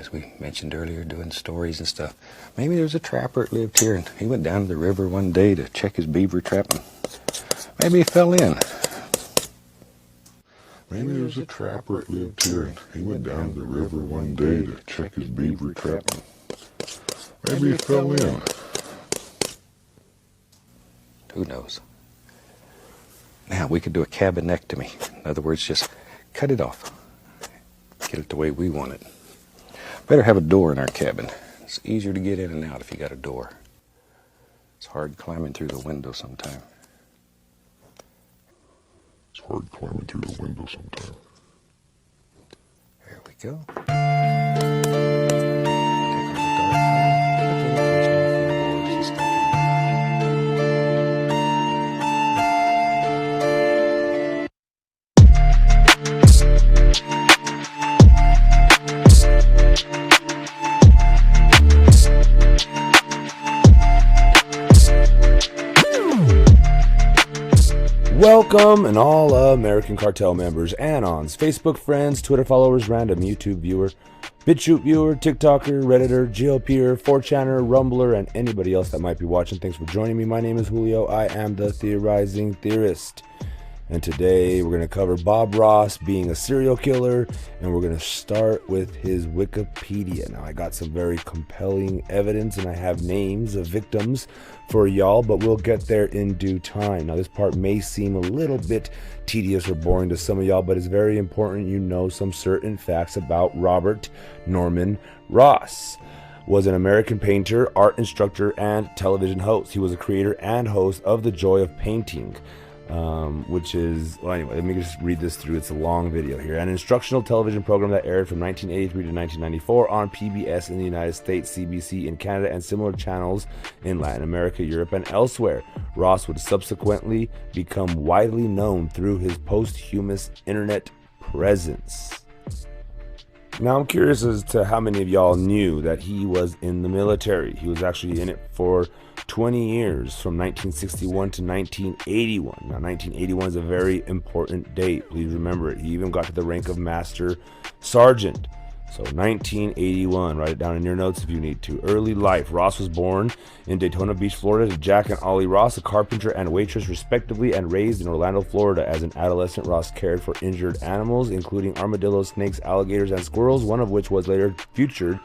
as we mentioned earlier, doing stories and stuff. Maybe there's a trapper that lived here and he went down to the river one day to check his beaver trapping. Maybe he fell in. Maybe there's a trapper that lived here and he went down to the river one day to check his beaver trapping. Maybe he fell in. Who knows? Now we could do a cabinectomy. In other words, just cut it off. Get it the way we want it. Better have a door in our cabin. It's easier to get in and out if you got a door. It's hard climbing through the window sometime. It's hard climbing through the window sometime. There we go. Welcome, and all American Cartel members, Anons, Facebook friends, Twitter followers, random YouTube viewer, BitChute viewer, TikToker, Redditor, GLPer, 4chaner, Rumbler, and anybody else that might be watching. Thanks for joining me. My name is Julio. I am the Theorizing Theorist. And today we're going to cover Bob Ross being a serial killer, and we're going to start with his Wikipedia. Now, I got some very compelling evidence, and I have names of victims for y'all, but we'll get there in due time. Now, this part may seem a little bit tedious or boring to some of y'all, but it's very important you know some certain facts about Robert Norman Ross. Was an American painter, art instructor, and television host. He was a creator and host of The Joy of Painting, which is, well, anyway, let me just read this through. It's a long video here. An instructional television program that aired from 1983 to 1994 on PBS in the United States, CBC in Canada, and similar channels in Latin America, Europe, and elsewhere. Ross would subsequently become widely known through his posthumous internet presence. Now, I'm curious as to how many of y'all knew that he was in the military. He was actually in it for 20 years, from 1961 to 1981. Now, 1981 is a very important date. Please remember it. He even got to the rank of Master Sergeant. So 1981, write it down in your notes if you need to. Early life. Ross was born in Daytona Beach, Florida to Jack and Ollie Ross, a carpenter and waitress respectively, and raised in Orlando, Florida. As an adolescent, Ross cared for injured animals, including armadillos, snakes, alligators, and squirrels, one of which was later featured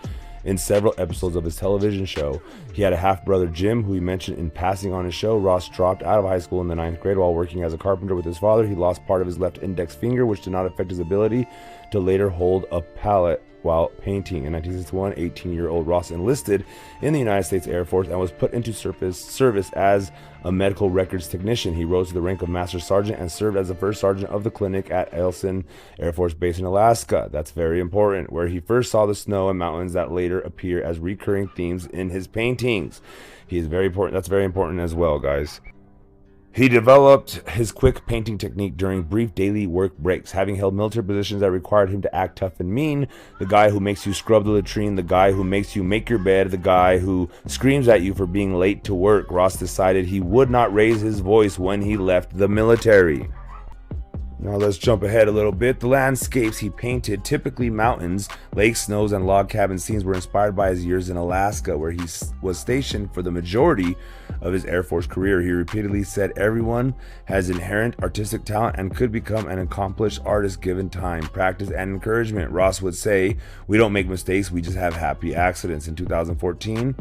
in several episodes of his television show. He had a half-brother, Jim, who he mentioned in passing on his show. Ross dropped out of high school in the 9th grade while working as a carpenter with his father. He lost part of his left index finger, which did not affect his ability to later hold a palette while painting. In 1961, 18-year-old Ross enlisted in the United States Air Force and was put into service as a medical records technician. He rose to the rank of Master Sergeant and served as the first sergeant of the clinic at Eilson Air Force Base in Alaska. That's very important, where he first saw the snow and mountains that later appear as recurring themes in his paintings. He is very important. That's very important as well, guys. He developed his quick painting technique during brief daily work breaks, having held military positions that required him to act tough and mean. The guy who makes you scrub the latrine, the guy who makes you make your bed, the guy who screams at you for being late to work. Ross decided he would not raise his voice when he left the military. Now let's jump ahead a little bit. The landscapes he painted, typically mountains, lakes, snows, and log cabin scenes, were inspired by his years in Alaska, where he was stationed for the majority of his Air Force career. He repeatedly said everyone has inherent artistic talent and could become an accomplished artist given time, practice, and encouragement. Ross would say, "We don't make mistakes, we just have happy accidents." In 2014,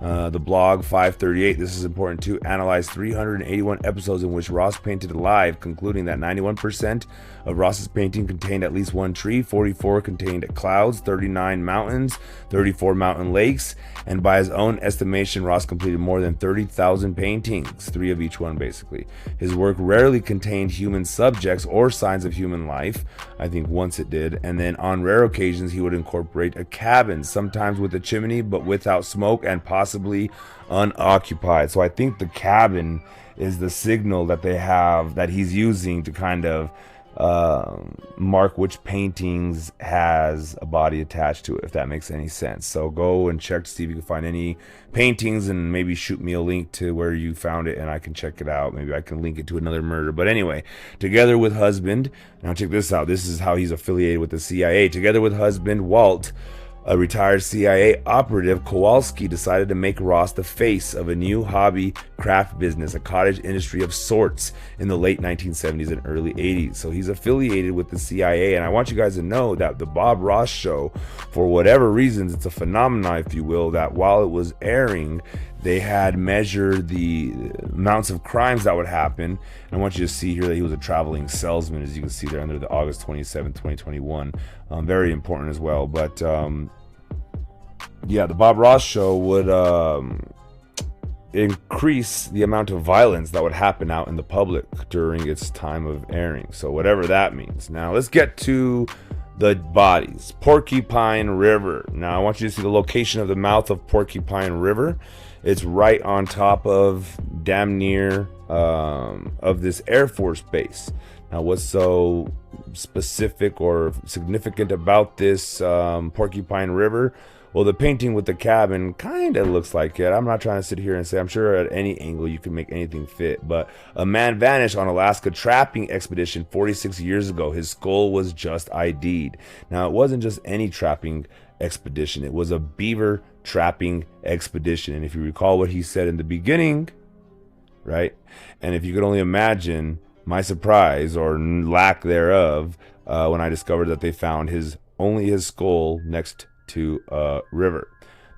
the blog 538, this is important too, analyzed 381 episodes in which Ross painted live, concluding that 91% of Ross's painting contained at least one tree, 44 contained clouds, 39 mountains, 34 mountain lakes, and by his own estimation, Ross completed more than 30,000 paintings, 3 of each one basically. His work rarely contained human subjects or signs of human life. I think once it did, and then on rare occasions he would incorporate a cabin, sometimes with a chimney but without smoke and possibly unoccupied. So I think the cabin is the signal that they have, that he's using to kind of mark which paintings has a body attached to it, if that makes any sense. So go and check to see if you can find any paintings, and maybe shoot me a link to where you found it and I can check it out. Maybe I can link it to another murder. But anyway, together with husband, now check this out, this is how he's affiliated with the CIA. Together with husband Walt A retired CIA operative, Kowalski decided to make Ross the face of a new hobby craft business, a cottage industry of sorts, in the late 1970s and early 80s. So he's affiliated with the CIA, and I want you guys to know that the Bob Ross show, for whatever reasons, it's a phenomenon, if you will, that while it was airing, they had measured the amounts of crimes that would happen. And I want you to see here that he was a traveling salesman, as you can see there under the August 27, 2021. Very important as well. But yeah, the Bob Ross show would increase the amount of violence that would happen out in the public during its time of airing. So whatever that means. Now let's get to the bodies. Porcupine River. Now I want you to see the location of the mouth of Porcupine River. It's right on top of damn near of this Air Force Base. Now what's so specific or significant about this Porcupine River? Well, the painting with the cabin kind of looks like it. I'm not trying to sit here and say, I'm sure at any angle you can make anything fit, but a man vanished on Alaska trapping expedition 46 years ago. His skull was just ID'd. Now, it wasn't just any trapping expedition. It was a beaver trapping expedition. And if you recall what he said in the beginning, right? And if you could only imagine my surprise or lack thereof when I discovered that they found only his skull next to a river.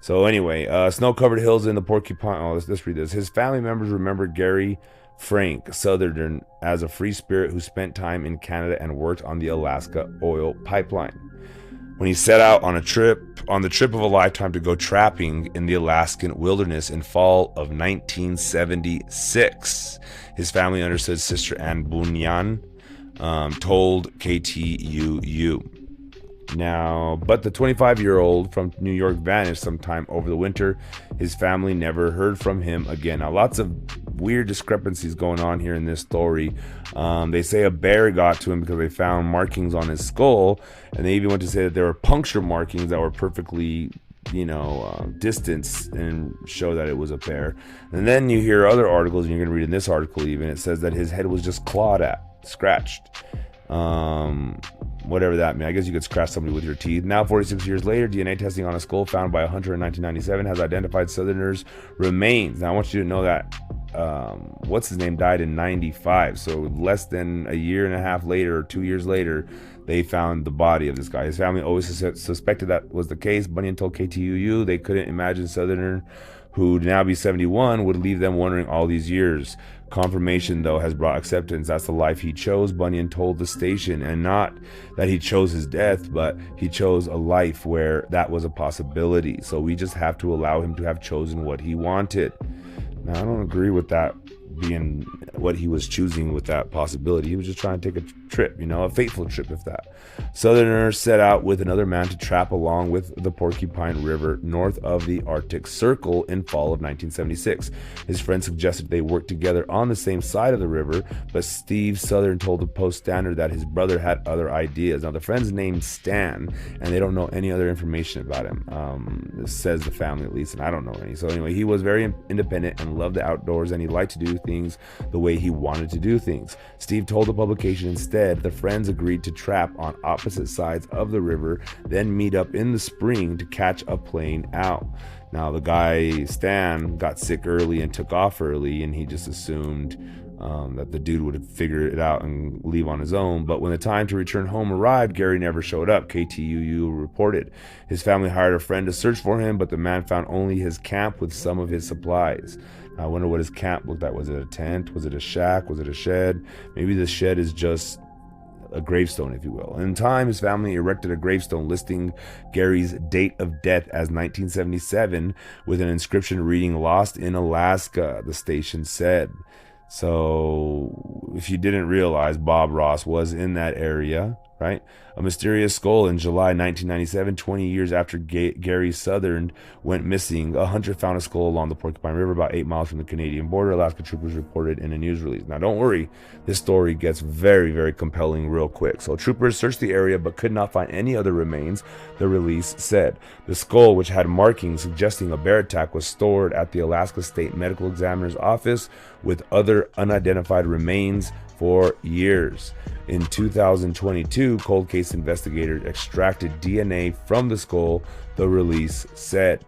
So anyway, snow-covered hills in the Porcupine. Oh, let's read this. His family members remember Gary Frank Southern as a free spirit who spent time in Canada and worked on the Alaska oil pipeline. When he set out on the trip of a lifetime to go trapping in the Alaskan wilderness in fall of 1976, his family understood Sister Ann Bunyan told KTUU. Now, but the 25-year-old from New York vanished sometime over the winter. His family never heard from him again. Now, lots of weird discrepancies going on here in this story. They say a bear got to him because they found markings on his skull, and they even went to say that there were puncture markings that were perfectly, distanced and show that it was a bear. And then you hear other articles, and you're going to read in this article even, it says that his head was just clawed at, scratched. Whatever that means. I guess you could scratch somebody with your teeth. Now, 46 years later, DNA testing on a skull found by a hunter in 1997 has identified Southerner's remains. Now, I want you to know that what's his name died in 95. So less than a year and a half later or 2 years later, they found the body of this guy. His family always suspected that was the case. Bunyan told KTUU they couldn't imagine Southerner, who'd now be 71, would leave them wondering all these years. Confirmation, though, has brought acceptance. That's the life he chose, Bunyan told the station. And not that he chose his death, but he chose a life where that was a possibility. So we just have to allow him to have chosen what he wanted. Now, I don't agree with that being what he was choosing with that possibility. He was just trying to take a trip, a fateful trip, if that. Southerner set out with another man to trap along with the Porcupine River north of the Arctic Circle in fall of 1976. His friend suggested they work together on the same side of the river, but Steve Southern told the Post-Standard that his brother had other ideas. Now, the friend's named Stan, and they don't know any other information about him. Says the family, at least, and I don't know any. So anyway, he was very independent and loved the outdoors, and he liked to do things the way he wanted to do things. Steve told the publication instead the friends agreed to trap on opposite sides of the river, then meet up in the spring to catch a plane out. Now, the guy Stan got sick early and took off early, and he just assumed that the dude would figure it out and leave on his own. But when the time to return home arrived, Gary never showed up, KTUU reported. His family hired a friend to search for him, but the man found only his camp with some of his supplies. I wonder what his camp looked like. Was it a tent? Was it a shack? Was it a shed? Maybe the shed is just a gravestone, if you will. In time, his family erected a gravestone listing Gary's date of death as 1977 with an inscription reading "Lost in Alaska," the station said. So if you didn't realize, Bob Ross was in that area, right? A mysterious skull in July 1997, 20 years after Gary Southern went missing. A hunter found a skull along the Porcupine River about 8 miles from the Canadian border, Alaska troopers reported in a news release. Now, don't worry, this story gets very, very compelling real quick. So troopers searched the area but could not find any other remains, the release said. The skull, which had markings suggesting a bear attack, was stored at the Alaska State Medical Examiner's office with other unidentified remains for years. In 2022, cold case investigators extracted DNA from the skull, the release said.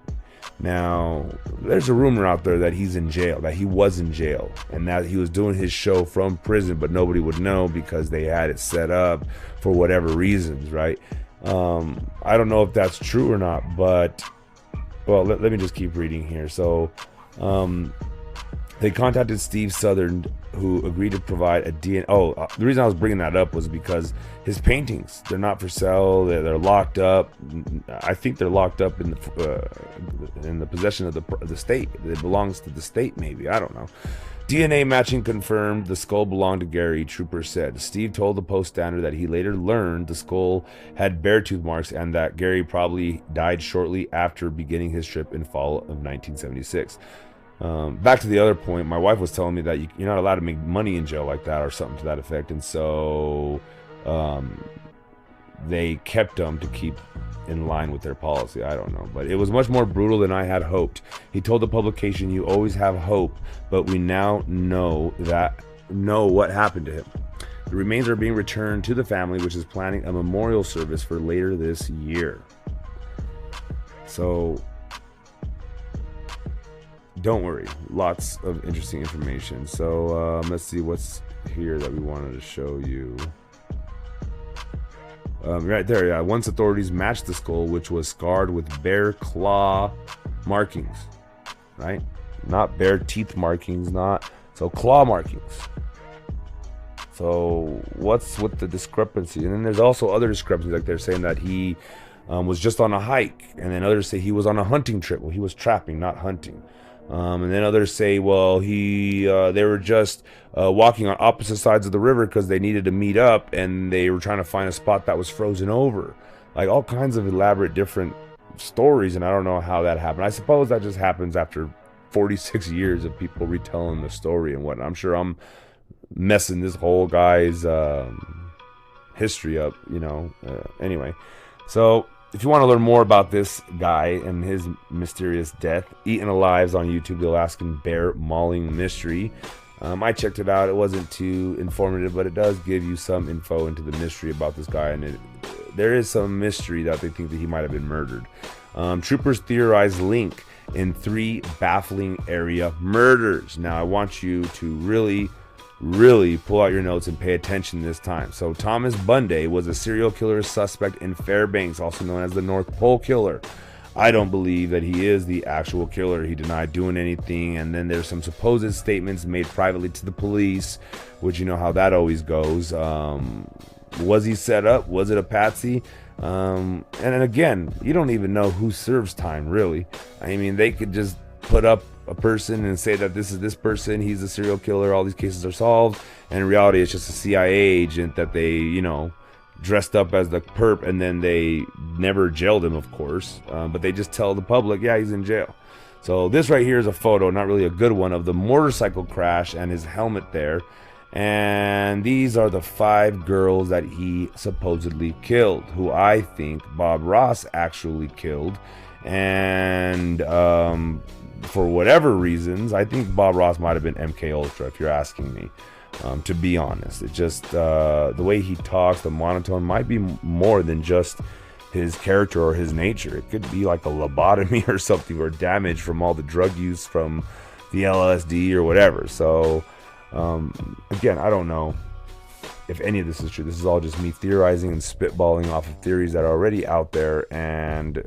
Now, there's a rumor out there that he's in jail, that he was in jail, and that he was doing his show from prison, but nobody would know because they had it set up for whatever reasons, right? I don't know if that's true or not, but, well, let me just keep reading here. So, they contacted Steve Southern, who agreed to provide a DNA. The reason I was bringing that up was because his paintings, they're not for sale. They're locked up. I think they're locked up in the possession of the state. It belongs to the state, maybe. I don't know. DNA matching confirmed the skull belonged to Gary, troopers said. Steve told the Post-Standard that he later learned the skull had bear tooth marks and that Gary probably died shortly after beginning his trip in fall of 1976. Back to the other point, my wife was telling me that you're not allowed to make money in jail like that or something to that effect, and so they kept him to keep in line with their policy. I don't know, but it was much more brutal than I had hoped. He told the publication, "You always have hope, but we now know what happened to him." The remains are being returned to the family, which is planning a memorial service for later this year. So don't worry, lots of interesting information. So let's see what's here that we wanted to show you. Right there, yeah. Once authorities matched the skull, which was scarred with bear claw markings, right? Not bear teeth markings, so claw markings. So what's with the discrepancy? And then there's also other discrepancies, like they're saying that he was just on a hike, and then others say he was on a hunting trip. Well, he was trapping, not hunting. And then others say, well, they were just walking on opposite sides of the river because they needed to meet up, and they were trying to find a spot that was frozen over. Like all kinds of elaborate different stories, and I don't know how that happened. I suppose that just happens after 46 years of people retelling the story and whatnot. I'm sure I'm messing this whole guy's history up, anyway. So if you want to learn more about this guy and his mysterious death, Eaten Alive's on YouTube, the Alaskan Bear Mauling Mystery. I checked it out. It wasn't too informative, but it does give you some info into the mystery about this guy, and there is some mystery that they think that he might have been murdered. Troopers theorize link in 3 baffling area murders. Now, I want you to really pull out your notes and pay attention this time. So Thomas Bunday was a serial killer suspect in Fairbanks, also known as the Northpole Killer. I don't believe that he is the actual killer. He denied doing anything, and then there's some supposed statements made privately to the police, which you know how that always goes. Was he set up? Was it a patsy? And again, you don't even know who serves time, really. I mean, they could just put up a person and say that this is this person, he's a serial killer, all these cases are solved, and in reality it's just a CIA agent that they dressed up as the perp, and then they never jailed him, of course, but they just tell the public, yeah, he's in jail. So this right here is a photo, not really a good one, of the motorcycle crash and his helmet there, and these are the 5 girls that he supposedly killed, who I think Bob Ross actually killed. And for whatever reasons, I think Bob Ross might have been MK Ultra, if you're asking me, to be honest. It just, the way he talks, the monotone, might be more than just his character or his nature. It could be like a lobotomy or something, or damage from all the drug use from the LSD or whatever. So, again, I don't know if any of this is true. This is all just me theorizing and spitballing off of theories that are already out there, and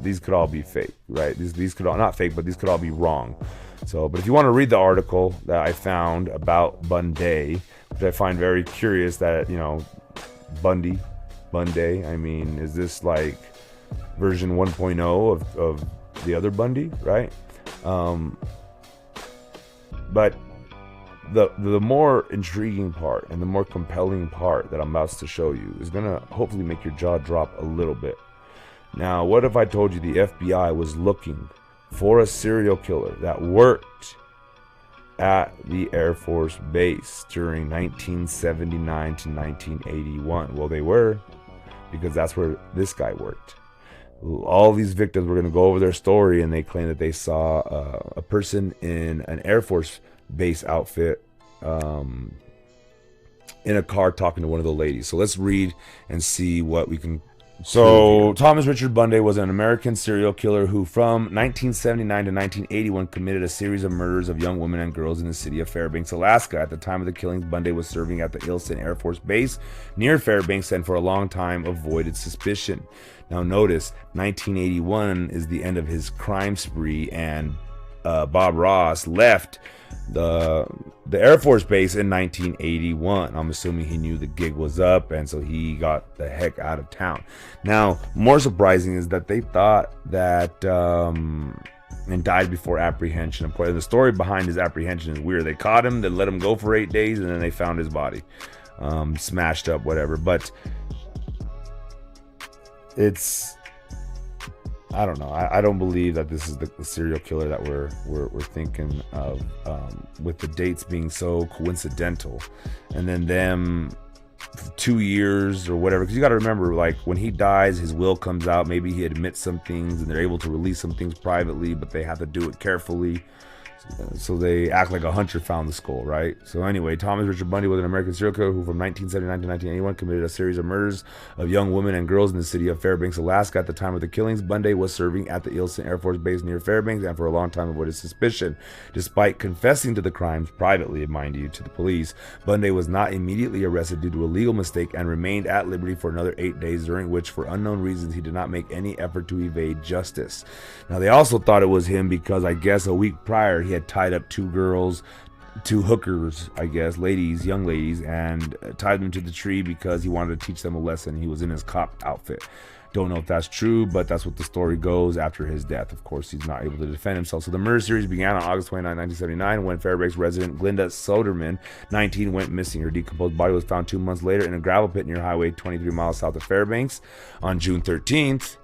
these could all be fake, right? These could all, not fake, but these could all be wrong. So, but if you want to read the article that I found about Bunday, which I find very curious that, Bunday, I mean, is this like version 1.0 of the other Bundy, right? But the more intriguing part and the more compelling part that I'm about to show you is going to hopefully make your jaw drop a little bit. Now, what if I told you the FBI was looking for a serial killer that worked at the Air Force Base during 1979 to 1981? Well, they were, because that's where this guy worked. All these victims were going to go over their story, and they claim that they saw a person in an Air Force Base outfit in a car talking to one of the ladies. So let's read and see what we can. So Thomas Richard Bunday was an American serial killer who from 1979 to 1981 committed a series of murders of young women and girls in the city of Fairbanks, Alaska. At the time of the killings, Bunday was serving at the Eilson Air Force Base near Fairbanks and for a long time avoided suspicion. Now notice, 1981 is the end of his crime spree, and Bob Ross left the Air Force Base in 1981. I'm assuming he knew the gig was up, and so he got the heck out of town. Now, more surprising is that they thought that and died before apprehension. Of course, the story behind his apprehension is weird. They caught him, they let him go for 8 days, and then they found his body, smashed up, whatever. But it's, I don't know. I don't believe that this is the serial killer that we're thinking of, with the dates being so coincidental, and then them 2 years or whatever. Because you got to remember, like, when he dies, his will comes out. Maybe he admits some things, and they're able to release some things privately, but they have to do it carefully. So they act like a hunter found the skull, right? So anyway, Thomas Richard Bunday was an American serial killer who from 1979 to 1981 committed a series of murders of young women and girls in the city of Fairbanks, Alaska. At the time of the killings, Bunday was serving at the Eilson Air Force Base near Fairbanks and for a long time avoided suspicion. Despite confessing to the crimes privately, mind you, to the police, Bunday was not immediately arrested due to a legal mistake and remained at liberty for another 8 days, during which, for unknown reasons, he did not make any effort to evade justice. Now, they also thought it was him because I guess a week prior he had tied up two hookers, I guess, young ladies, and tied them to the tree because he wanted to teach them a lesson. He was in his cop outfit. Don't know if that's true, but that's what the story goes. After his death, of course, he's not able to defend himself. So the murder series began on August 29, 1979, when Fairbanks resident Glenda Soderman, 19, went missing. Her decomposed body was found 2 months later in a gravel pit near Highway 23 miles south of Fairbanks. On June 13th,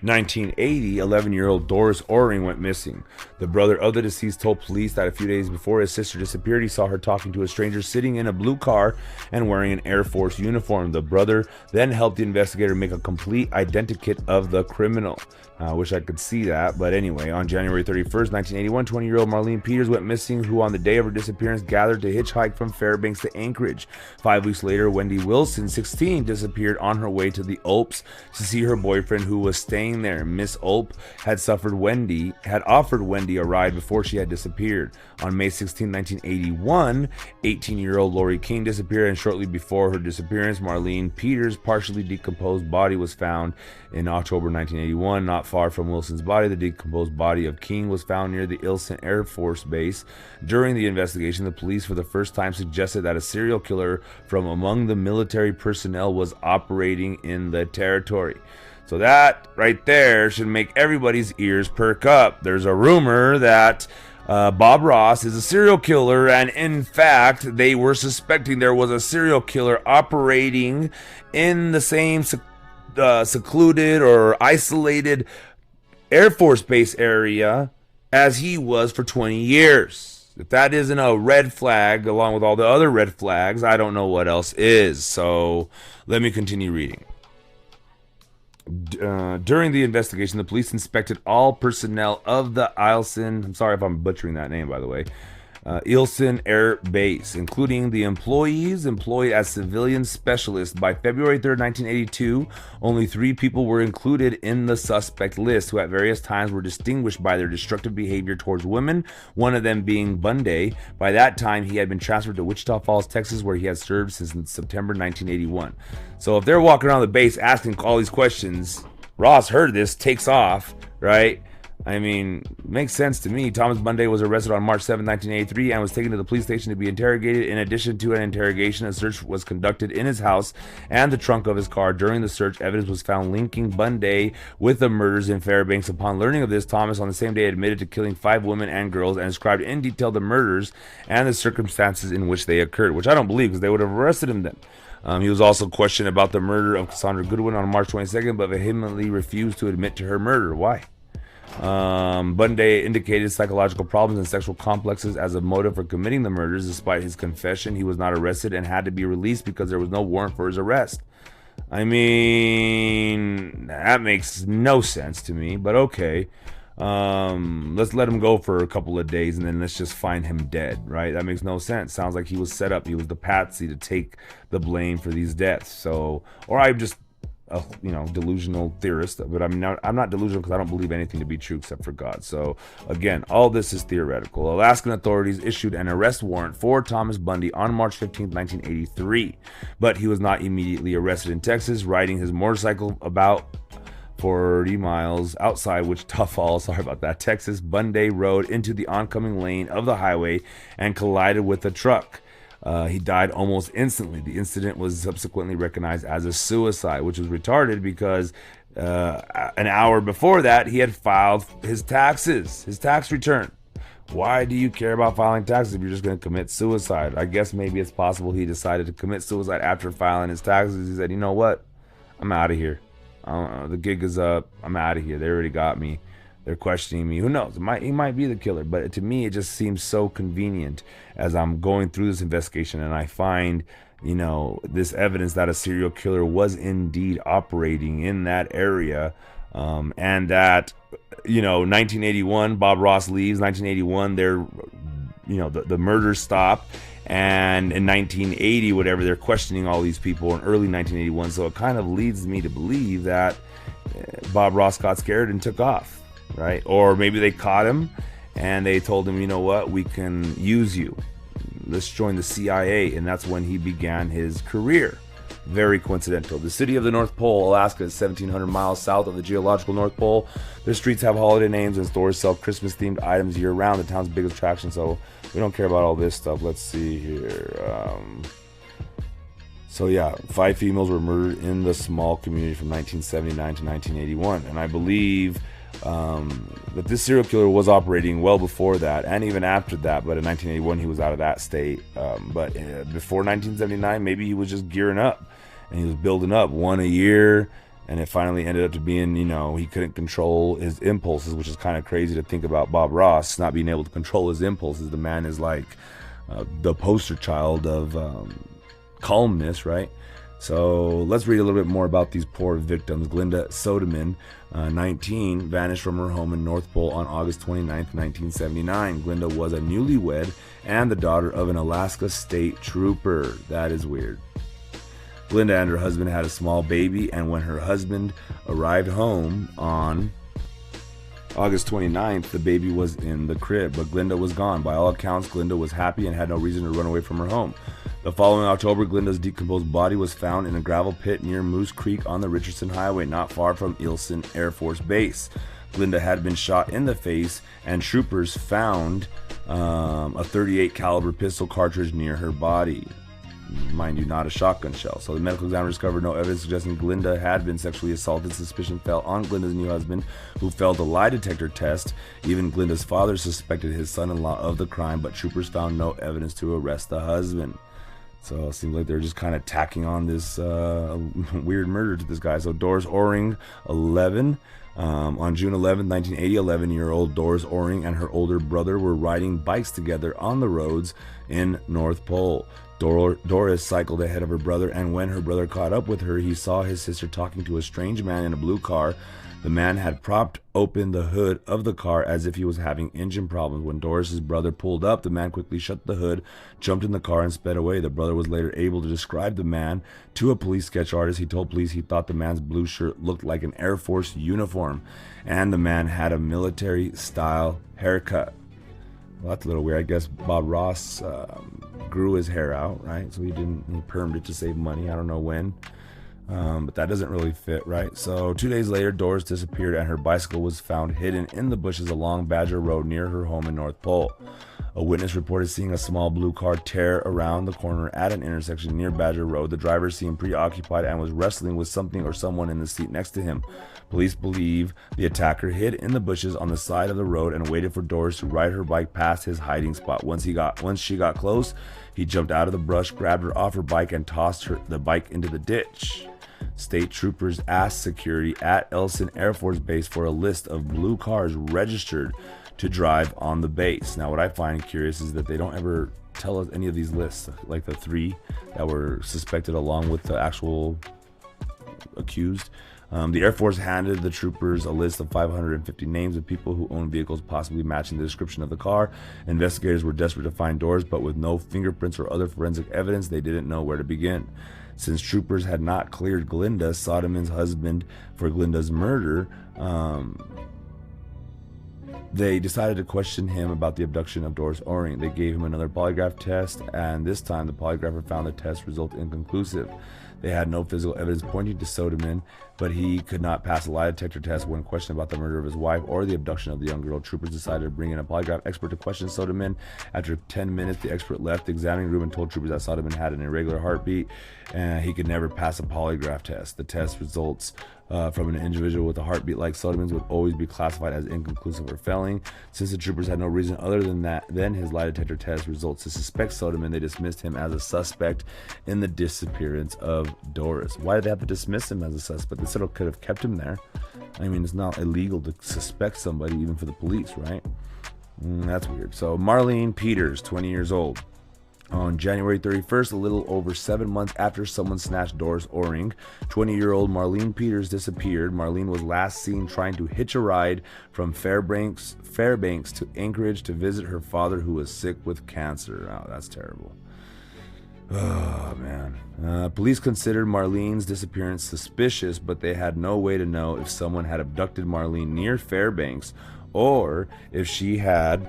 1980, 11-year-old Doris Oring went missing. The brother of the deceased told police that a few days before his sister disappeared, he saw her talking to a stranger sitting in a blue car and wearing an Air Force uniform. The brother then helped the investigator make a complete identikit of the criminal. I wish I could see that, but anyway, on January 31st, 1981, 20-year-old Marlene Peters went missing, who on the day of her disappearance gathered to hitchhike from Fairbanks to Anchorage. 5 weeks later, Wendy Wilson, 16, disappeared on her way to the Opes to see her boyfriend, who was staying there. Miss Ope had offered Wendy a ride before she had disappeared. On May 16, 1981, 18-year-old Lori King disappeared, and shortly before her disappearance, Marlene Peters' partially decomposed body was found in October 1981, not far from Wilson's body. The decomposed body of King was found near the Eilson Air Force Base. During the investigation, the police for the first time suggested that a serial killer from among the military personnel was operating in the territory. So that right there should make everybody's ears perk up. There's a rumor that Bob Ross is a serial killer, and in fact, they were suspecting there was a serial killer operating in the same secluded or isolated Air Force Base area as he was for 20 years. If that isn't a red flag, along with all the other red flags, I don't know what else is. So let me continue reading. During the investigation, the police inspected all personnel of the Eilson, I'm sorry if I'm butchering that name, by the way, Eilson Air Base, including the employees employed as civilian specialists. By February 3rd, 1982, only 3 people were included in the suspect list, who at various times were distinguished by their destructive behavior towards women, one of them being Bunday. By that time, he had been transferred to Wichita Falls, Texas, where he had served since September 1981. So if they're walking around the base asking all these questions, Ross heard this, takes off, right? I mean, makes sense to me. Thomas Bunday was arrested on March 7, 1983, and was taken to the police station to be interrogated. In addition to an interrogation, a search was conducted in his house and the trunk of his car. During the search, evidence was found linking Bunday with the murders in Fairbanks. Upon learning of this, Thomas on the same day admitted to killing 5 women and girls and described in detail the murders and the circumstances in which they occurred, which I don't believe, because they would have arrested him then. He was also questioned about the murder of Cassandra Goodwin on March 22nd, but vehemently refused to admit to her murder. Why? Bunday indicated psychological problems and sexual complexes as a motive for committing the murders. Despite his confession, he was not arrested and had to be released because there was no warrant for his arrest. I mean, that makes no sense to me, but okay. let's let him go for a couple of days and then let's just find him dead, right? That makes no sense. Sounds like he was set up. He was the patsy to take the blame for these deaths. So, or I'm just a delusional theorist, but I'm not delusional because I don't believe anything to be true except for God. So again, all this is theoretical. Alaskan authorities issued an arrest warrant for Thomas Bundy on March 15, 1983, but he was not immediately arrested in Texas, riding his motorcycle about 40 miles outside Wichita Falls, sorry about that, Texas. Bunday rode into the oncoming lane of the highway and collided with a truck. He died almost instantly. The incident was subsequently recognized as a suicide, which was retarded because an hour before that, he had filed his tax return. Why do you care about filing taxes if you're just going to commit suicide? I guess maybe it's possible he decided to commit suicide after filing his taxes. He said, you know what? I'm out of here. The gig is up. I'm out of here. They already got me. They're questioning me. Who knows? He might be the killer. But to me, it just seems so convenient as I'm going through this investigation and I find, this evidence that a serial killer was indeed operating in that area, and that, 1981, Bob Ross leaves. 1981, the murders stop. And in 1980, whatever, they're questioning all these people in early 1981. So it kind of leads me to believe that Bob Ross got scared and took off, right? Or maybe they caught him and they told him, you know what, we can use you. Let's join the CIA. And that's when he began his career. Very coincidental. The city of the North Pole, Alaska, is 1,700 miles south of the geological North Pole. Their streets have holiday names and stores sell Christmas-themed items year-round. The town's biggest attraction, so we don't care about all this stuff. Let's see here. So yeah, 5 females were murdered in the small community from 1979 to 1981. And I believe that this serial killer was operating well before that and even after that, but in 1981 he was out of that state. But before 1979, maybe he was just gearing up and he was building up one a year, and it finally ended up to being, he couldn't control his impulses, which is kind of crazy to think about Bob Ross not being able to control his impulses. The man is like the poster child of calmness, right? So let's read a little bit more about these poor victims. Glenda Sodeman, 19, vanished from her home in Northpole on August 29th, 1979. Glenda was a newlywed and the daughter of an Alaska state trooper. That is weird. Glenda and her husband had a small baby, and when her husband arrived home on August 29th, the baby was in the crib, but Glenda was gone. By all accounts, Glenda was happy and had no reason to run away from her home. The following October, Glenda's decomposed body was found in a gravel pit near Moose Creek on the Richardson Highway, not far from Eilson Air Force Base. Glenda had been shot in the face, and troopers found a .38 caliber pistol cartridge near her body. Mind you, not a shotgun shell. So the medical examiner discovered no evidence suggesting Glenda had been sexually assaulted. Suspicion fell on Glenda's new husband, who failed a lie detector test. Even Glenda's father suspected his son-in-law of the crime, but troopers found no evidence to arrest the husband. So it seems like they're just kind of tacking on this weird murder to this guy. So Doris Oring, 11. On June 11, 1980, 11-year-old Doris Oring and her older brother were riding bikes together on the roads in North Pole. Doris cycled ahead of her brother, and when her brother caught up with her, he saw his sister talking to a strange man in a blue car. The man had propped open the hood of the car as if he was having engine problems. When Doris's brother pulled up, the man quickly shut the hood, jumped in the car, and sped away. The brother was later able to describe the man to a police sketch artist. He told police he thought the man's blue shirt looked like an Air Force uniform, and the man had a military-style haircut. Well, that's a little weird. I guess Bob Ross grew his hair out, right? So he permed it to save money. I don't know when. But that doesn't really fit, right? So 2 days later, Doris disappeared and her bicycle was found hidden in the bushes along Badger Road near her home in North Pole. A witness reported seeing a small blue car tear around the corner at an intersection near Badger Road. The driver seemed preoccupied and was wrestling with something or someone in the seat next to him. Police believe the attacker hid in the bushes on the side of the road and waited for Doris to ride her bike past his hiding spot. Once she got close, he jumped out of the brush, grabbed her off her bike, and tossed the bike into the ditch. State troopers asked security at Eilson Air Force Base for a list of blue cars registered to drive on the base. Now, what I find curious is that they don't ever tell us any of these lists, like the 3 that were suspected along with the actual accused. The Air Force handed the troopers a list of 550 names of people who owned vehicles possibly matching the description of the car. Investigators were desperate to find Doris, but with no fingerprints or other forensic evidence, they didn't know where to begin. Since troopers had not cleared Glinda, Soderman's husband, for Glinda's murder, they decided to question him about the abduction of Doris Oring. They gave him another polygraph test, and this time the polygrapher found the test result inconclusive. They had no physical evidence pointing to Soderman, but he could not pass a lie detector test when questioned about the murder of his wife or the abduction of the young girl. Troopers decided to bring in a polygraph expert to question Soderman. After 10 minutes, the expert left the examining room and told troopers that Soderman had an irregular heartbeat and he could never pass a polygraph test. The test results from an individual with a heartbeat like Soderman's would always be classified as inconclusive or failing. Since the troopers had no reason other than his lie detector test results to suspect Soderman, they dismissed him as a suspect in the disappearance of Doris. Why did they have to dismiss him as a suspect? They said it could have kept him there. I mean, it's not illegal to suspect somebody, even for the police, right? That's weird. So Marlene Peters, 20 years old. On January 31st, a little over 7 months after someone snatched Doris Oring, 20-year-old Marlene Peters disappeared. Marlene was last seen trying to hitch a ride from Fairbanks to Anchorage to visit her father, who was sick with cancer. Oh, that's terrible. Oh, man. Police considered Marlene's disappearance suspicious, but they had no way to know if someone had abducted Marlene near Fairbanks or if she had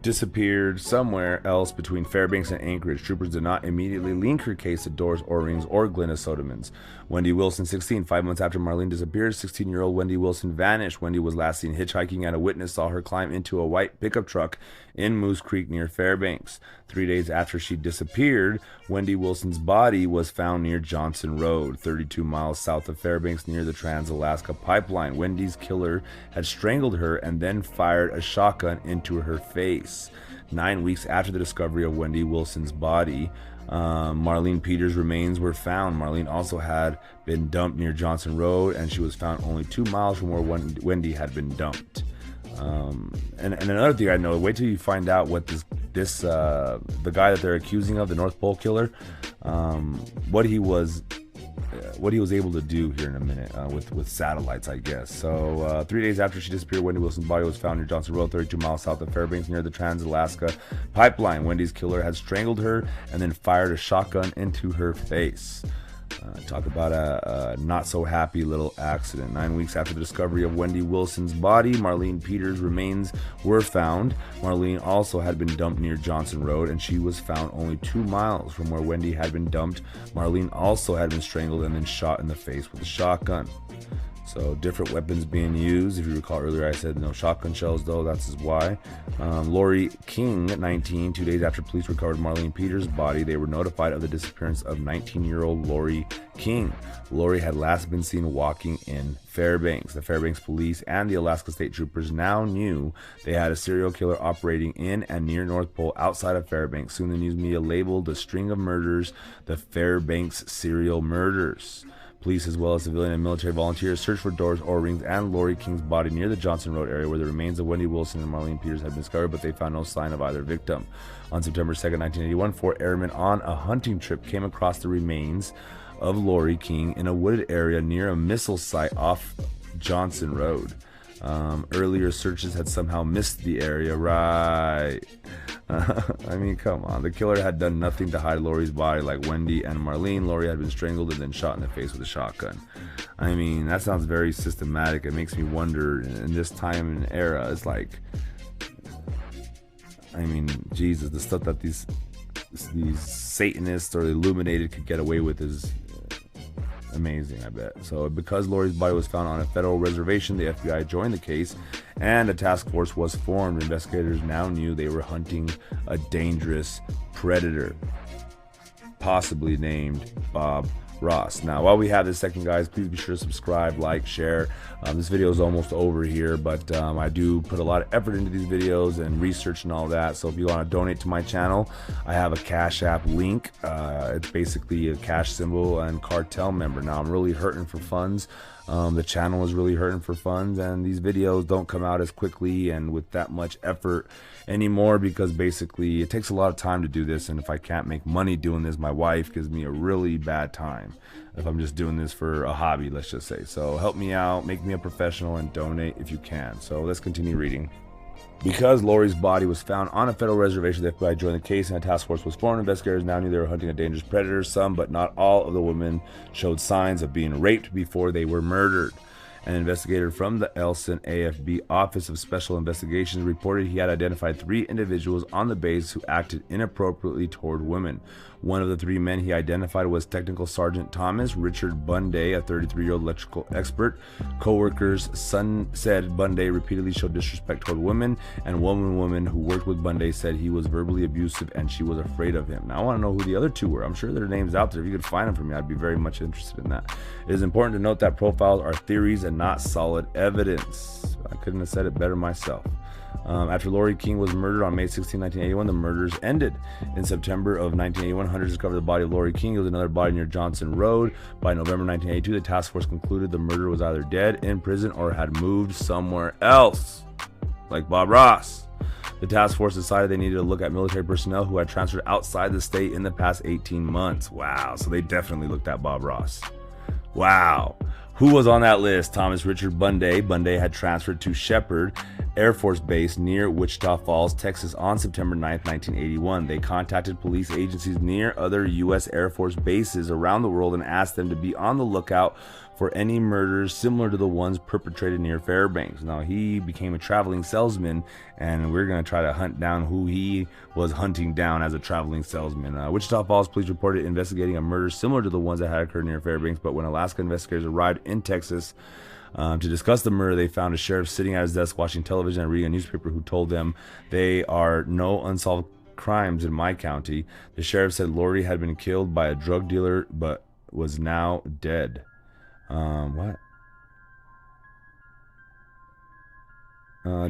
disappeared somewhere else between Fairbanks and Anchorage. Troopers did not immediately link her case to Doris Oring's or Glenna Soderman's. Wendy Wilson, 16. 5 months after Marlene disappeared, 16-year-old Wendy Wilson vanished. Wendy was last seen hitchhiking, and a witness saw her climb into a white pickup truck in Moose Creek near Fairbanks. 3 days after she disappeared, Wendy Wilson's body was found near Johnson Road, 32 miles south of Fairbanks near the Trans-Alaska Pipeline. Wendy's killer had strangled her and then fired a shotgun into her face. 9 weeks after the discovery of Wendy Wilson's body, Marlene Peters' remains were found. Marlene also had been dumped near Johnson Road, and she was found only 2 miles from where Wendy had been dumped. And another thing I know, wait till you find out what the guy that they're accusing of, the Northpole killer, what he was able to do here in a minute with satellites, I guess. So 3 days after she disappeared, Wendy Wilson's body was found near Johnson Road, 32 miles south of Fairbanks near the Trans-Alaska Pipeline. Wendy's killer had strangled her and then fired a shotgun into her face. Talk about a not so happy little accident. 9 weeks after the discovery of Wendy Wilson's body, Marlene Peters' remains were found. Marlene also had been dumped near Johnson Road, and she was found only 2 miles from where Wendy had been dumped. Marlene also had been strangled and then shot in the face with a shotgun. So different weapons being used. If you recall earlier, I said no shotgun shells, though. That's why. Lori King, 19. 2 days after police recovered Marlene Peters' body, they were notified of the disappearance of 19-year-old Lori King. Lori had last been seen walking in Fairbanks. The Fairbanks police and the Alaska State Troopers now knew they had a serial killer operating in and near Northpole outside of Fairbanks. Soon the news media labeled the string of murders the Fairbanks serial murders. Police, as well as civilian and military volunteers, searched for Doris Oring's and Lori King's body near the Johnson Road area where the remains of Wendy Wilson and Marlene Peters had been discovered, but they found no sign of either victim. On September 2nd, 1981, 4 airmen on a hunting trip came across the remains of Lori King in a wooded area near a missile site off Johnson Road. Earlier searches had somehow missed the area, right? I mean, come on. The killer had done nothing to hide Lori's body like Wendy and Marlene. Lori had been strangled and then shot in the face with a shotgun. I mean, that sounds very systematic. It makes me wonder, in this time and era, it's like, I mean, Jesus, the stuff that these Satanists or the Illuminated could get away with is amazing, I bet. So because Lori's body was found on a federal reservation, the FBI joined the case and a task force was formed. Investigators now knew they were hunting a dangerous predator, possibly named Bob Ross. Now, while we have this second, guys, please be sure to subscribe, like, share. This video is almost over here, but I do put a lot of effort into these videos and research and all that. So if you want to donate to my channel, I have a Cash App link. It's basically a cash symbol and cartel member. Now, I'm really hurting for funds. The channel is really hurting for funds, and these videos don't come out as quickly and with that much effort anymore, because basically it takes a lot of time to do this, and if I can't make money doing this, my wife gives me a really bad time if I'm just doing this for a hobby, let's just say. So help me out, make me a professional, and donate if you can. So let's continue reading. Because Lori's body was found on a federal reservation, the FBI joined the case and a task force was formed. Investigators now knew they were hunting a dangerous predator. Some, but not all, of the women showed signs of being raped before they were murdered. An investigator from the Eilson AFB Office of Special Investigations reported he had identified 3 individuals on the base who acted inappropriately toward women. One of the 3 men he identified was Technical Sergeant Thomas Richard Bunday, a 33-year-old electrical expert. Co-workers said Bunday repeatedly showed disrespect toward women, and one woman who worked with Bunday said he was verbally abusive and she was afraid of him. Now, I want to know who the other 2 were. I'm sure their names out there. If you could find them for me, I'd be very much interested in that. It is important to note that profiles are theories and not solid evidence. I couldn't have said it better myself. After Lori King was murdered on May 16, 1981, the murders ended. In September of 1981, hunters discovered the body of Lori King. There was another body near Johnson Road. By November 1982, the task force concluded the murderer was either dead, in prison, or had moved somewhere else, like Bob Ross. The task force decided they needed to look at military personnel who had transferred outside the state in the past 18 months. Wow, so they definitely looked at Bob Ross. Wow. Who was on that list? Thomas Richard Bunday. Bunday had transferred to Shepherd Air Force Base near Wichita Falls, Texas on September 9, 1981. They contacted police agencies near other U.S. Air Force bases around the world and asked them to be on the lookout for any murders similar to the ones perpetrated near Fairbanks. Now, he became a traveling salesman, and we're going to try to hunt down who he was hunting down as a traveling salesman. Wichita Falls police reported investigating a murder similar to the ones that had occurred near Fairbanks, but when Alaska investigators arrived in Texas to discuss the murder, they found a sheriff sitting at his desk watching television and reading a newspaper who told them there are no unsolved crimes in my county. The sheriff said Lori had been killed by a drug dealer but was now dead. What?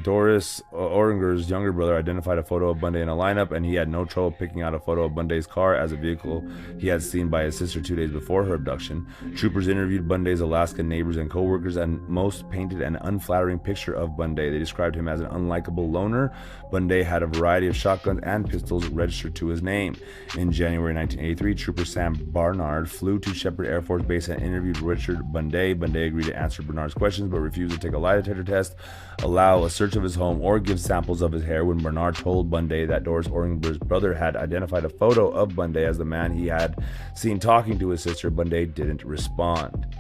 Doris Oringer's younger brother identified a photo of Bunday in a lineup, and he had no trouble picking out a photo of Bunday's car as a vehicle he had seen by his sister 2 days before her abduction. Troopers interviewed Bunday's Alaskan neighbors and co-workers, and most painted an unflattering picture of Bunday. They described him as an unlikable loner. Bunday had a variety of shotguns and pistols registered to his name. In January 1983, Trooper Sam Barnard flew to Shepherd Air Force Base and interviewed Richard Bunday. Bunday agreed to answer Barnard's questions, but refused to take a lie detector test, allow a search of his home, or give samples of his hair. When Bernard told Bunday that Doris Oringer's brother had identified a photo of Bunday as the man he had seen talking to his sister, Bunday didn't respond.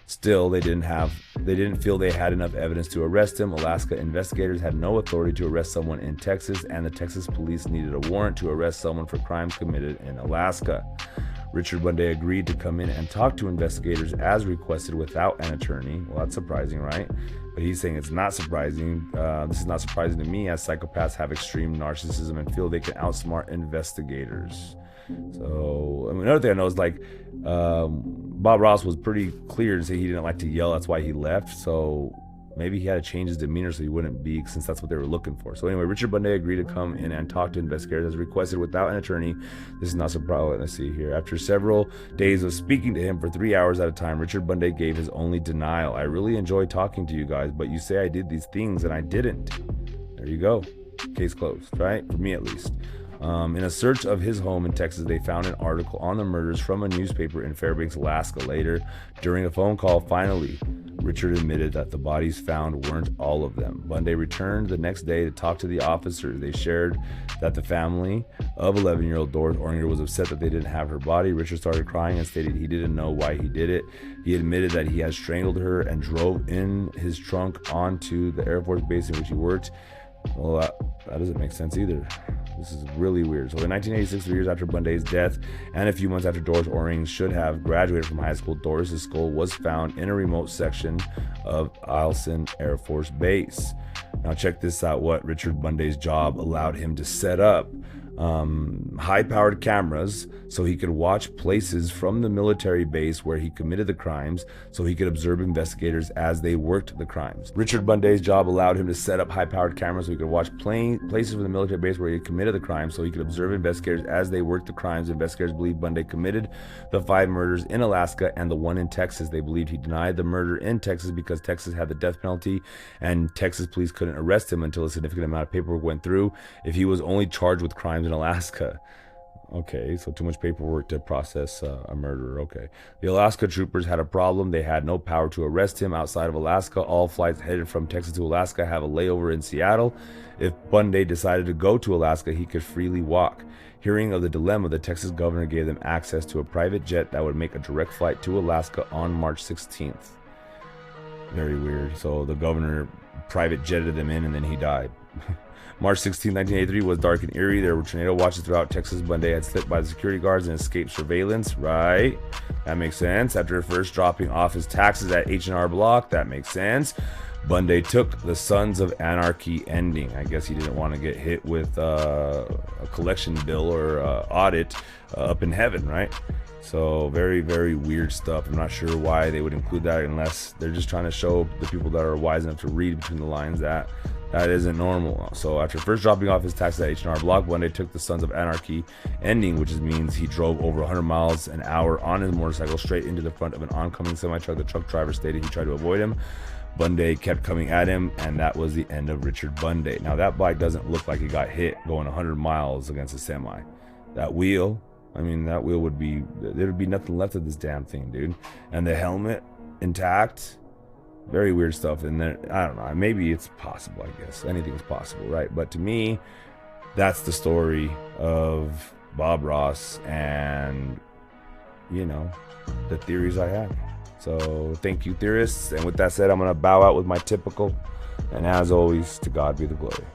Still, they didn't feel they had enough evidence to arrest him. Alaska investigators had no authority to arrest someone in Texas, and the Texas police needed a warrant to arrest someone for crimes committed in Alaska. Richard Bunday agreed to come in and talk to investigators as requested without an attorney. Well, that's surprising, right? But he's saying it's not surprising. This is not surprising to me, as psychopaths have extreme narcissism and feel they can outsmart investigators. So, another thing I know is Bob Ross was pretty clear to say he didn't like to yell. That's why he left. So maybe he had to change his demeanor so he wouldn't be, since that's what they were looking for. So anyway, Richard Bunday agreed to come in and talk to investigators as requested without an attorney. This is not surprising. Let's see here. After several days of speaking to him for 3 hours at a time, Richard Bunday gave his only denial. I really enjoyed talking to you guys, but you say I did these things and I didn't. There you go. Case closed, right? For me at least. In a search of his home in Texas, they found an article on the murders from a newspaper in Fairbanks, Alaska. Later, during a phone call, finally, Richard admitted that the bodies found weren't all of them. Bunday returned the next day to talk to the officers. They shared that the family of 11-year-old Doris Oringer was upset that they didn't have her body. Richard started crying and stated he didn't know why he did it. He admitted that he had strangled her and drove in his trunk onto the Air Force Base in which he worked. Well, that doesn't make sense either. This is really weird. So in 1986, 3 years after Bunday's death and a few months after Doris Oring should have graduated from high school, Doris's skull was found in a remote section of Eilson Air Force Base. Now check this out, what Richard Bunday's job allowed him to set up. high-powered cameras so he could watch places from the military base where he committed the crimes, so he could observe investigators as they worked the crimes. Richard Bunday's job allowed him to set up high-powered cameras so he could watch places from the military base where he committed the crimes, so he could observe investigators as they worked the crimes. Investigators believe Bunday committed the 5 murders in Alaska and the one in Texas. They believed he denied the murder in Texas because Texas had the death penalty and Texas police couldn't arrest him until a significant amount of paperwork went through if he was only charged with crimes in Alaska. Okay, so too much paperwork to process a murderer. Okay. The Alaska troopers had a problem. They had no power to arrest him outside of Alaska. All flights headed from Texas to Alaska have a layover in Seattle. If Bunday decided to go to Alaska, he could freely walk. Hearing of the dilemma, the Texas governor gave them access to a private jet that would make a direct flight to Alaska on March 16th. Very weird. So the governor private jetted them in and then he died. March 16, 1983 was dark and eerie. There were tornado watches throughout Texas. Bunday had slipped by the security guards and escaped surveillance. Right. That makes sense. After first dropping off his taxes at H&R Block. That makes sense. Bunday took the Sons of Anarchy ending. I guess he didn't want to get hit with a collection bill or audit up in heaven, right? So very, very weird stuff. I'm not sure why they would include that unless they're just trying to show the people that are wise enough to read between the lines that isn't normal. So after first dropping off his taxes at H&R Block, Bunday took the Sons of Anarchy ending, which means he drove over 100 miles an hour on his motorcycle straight into the front of an oncoming semi-truck. The truck driver stated he tried to avoid him. Bunday kept coming at him, and that was the end of Richard Bunday. Now, that bike doesn't look like he got hit going 100 miles against a semi. That wheel, I mean, that wheel would be, there'd be nothing left of this damn thing, dude. And the helmet intact. Very weird stuff. And then, I don't know, maybe it's possible, I guess. Anything's possible, right? But to me, that's the story of Bob Ross and, you know, the theories I have. So thank you, theorists. And with that said, I'm going to bow out with my typical. And as always, to God be the glory.